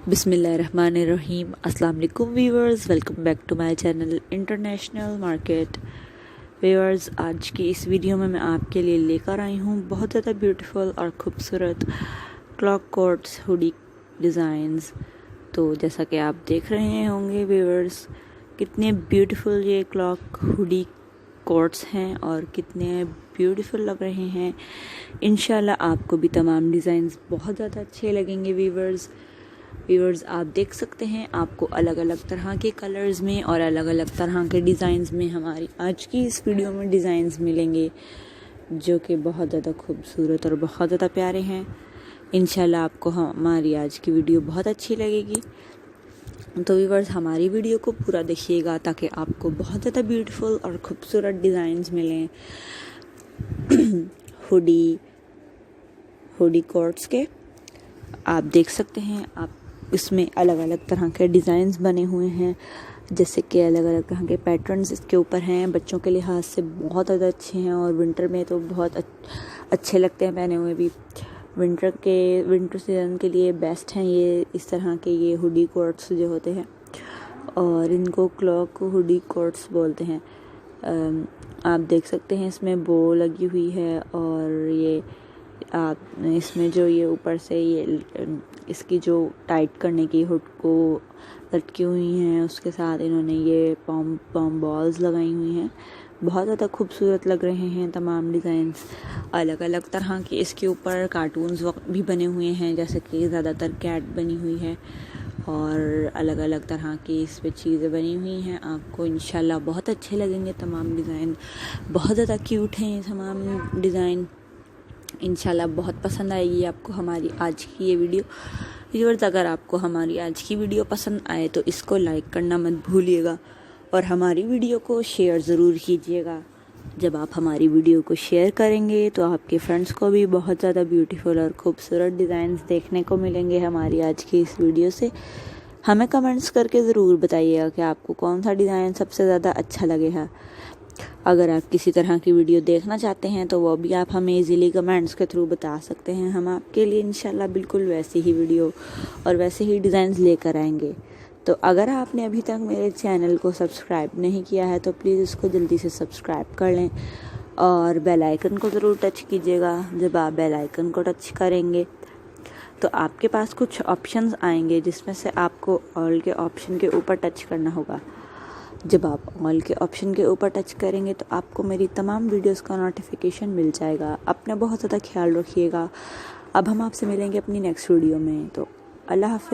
बिस्मिल्लाहिर्रहमानिर्रहीम। अस्सलाम वालेकुम viewers, welcome back to my channel international market. Viewers, आज की इस वीडियो में मैं आपके लिए लेकर आई हूँ बहुत ज़्यादा ब्यूटीफुल और ख़ूबसूरत क्लॉक कोट्स हुडी डिज़ाइंस। तो जैसा कि आप देख रहे होंगे व्यूअर्स, कितने ब्यूटीफुल ये क्लॉक हुडी कोट्स हैं और कितने ब्यूटीफुल लग रहे हैं। इंशाल्लाह आपको भी तमाम डिज़ाइंस बहुत ज़्यादा अच्छे लगेंगे व्यूअर्स, आप देख सकते हैं आपको अलग अलग तरह के कलर्स में और अलग अलग तरह के डिज़ाइंस में हमारी आज की इस वीडियो में डिज़ाइंस मिलेंगे जो कि बहुत ज़्यादा खूबसूरत और बहुत ज़्यादा प्यारे हैं। इंशाल्लाह आपको हमारी आज की वीडियो बहुत अच्छी लगेगी। तो व्यूअर्स, हमारी वीडियो को पूरा देखिएगा ताकि आपको बहुत ज़्यादा ब्यूटीफुल और ख़ूबसूरत डिज़ाइंस मिलें हुडी कोट्स के। आप देख सकते हैं आप इसमें अलग अलग तरह के डिज़ाइंस बने हुए हैं, जैसे कि अलग अलग तरह के पैटर्न्स इसके ऊपर हैं। बच्चों के लिहाज से बहुत ज़्यादा अच्छे हैं और विंटर में तो बहुत अच्छे लगते हैं पहने हुए भी। विंटर सीज़न के लिए बेस्ट हैं ये इस तरह के ये हुडी कोट्स जो होते हैं, और इनको क्लॉक हुडी कोट्स बोलते हैं। आप देख सकते हैं इसमें बो लगी हुई है और ये आप इसमें जो ये ऊपर से ये इसकी जो टाइट करने की हुड को लटकी हुई हैं, उसके साथ इन्होंने ये पॉम बॉल्स लगाई हुई हैं। बहुत ज़्यादा खूबसूरत लग रहे हैं तमाम डिज़ाइंस। अलग अलग तरह के इसके ऊपर कार्टून्स भी बने हुए हैं, जैसे कि ज़्यादातर कैट बनी हुई है और अलग अलग तरह की इस पर चीज़ें बनी हुई हैं। आपको इंशाल्लाह बहुत अच्छे लगेंगे तमाम डिज़ाइन। बहुत ज़्यादा क्यूट हैं ये तमाम डिज़ाइन। इंशाल्लाह बहुत पसंद आएगी आपको हमारी आज की ये वीडियो। व्यूअर्स, अगर आपको हमारी आज की वीडियो पसंद आए तो इसको लाइक करना मत भूलिएगा और हमारी वीडियो को शेयर ज़रूर कीजिएगा। जब आप हमारी वीडियो को शेयर करेंगे तो आपके फ्रेंड्स को भी बहुत ज़्यादा ब्यूटीफुल और ख़ूबसूरत डिज़ाइंस देखने को मिलेंगे हमारी आज की इस वीडियो से। हमें कमेंट्स करके ज़रूर बताइएगा कि आपको कौन सा डिज़ाइन सबसे ज़्यादा अच्छा लगेगा। अगर आप किसी तरह की वीडियो देखना चाहते हैं तो वो भी आप हमें इजीली कमेंट्स के थ्रू बता सकते हैं। हम आपके लिए इंशाल्लाह बिल्कुल वैसी ही वीडियो और वैसे ही डिज़ाइंस लेकर आएंगे। तो अगर आपने अभी तक मेरे चैनल को सब्सक्राइब नहीं किया है तो प्लीज़ इसको जल्दी से सब्सक्राइब कर लें और बेल आइकन को ज़रूर टच कीजिएगा। जब आप बेल आइकन को टच करेंगे तो आपके पास कुछ ऑप्शंस आएंगे, जिसमें से आपको ऑल के ऑप्शन के ऊपर टच करना होगा। जब आप ऑल के ऑप्शन के ऊपर टच करेंगे तो आपको मेरी तमाम वीडियोस का नोटिफिकेशन मिल जाएगा। अपना बहुत ज़्यादा ख्याल रखिएगा। अब हम आपसे मिलेंगे अपनी नेक्स्ट वीडियो में। तो अल्लाह हाफ़िज़।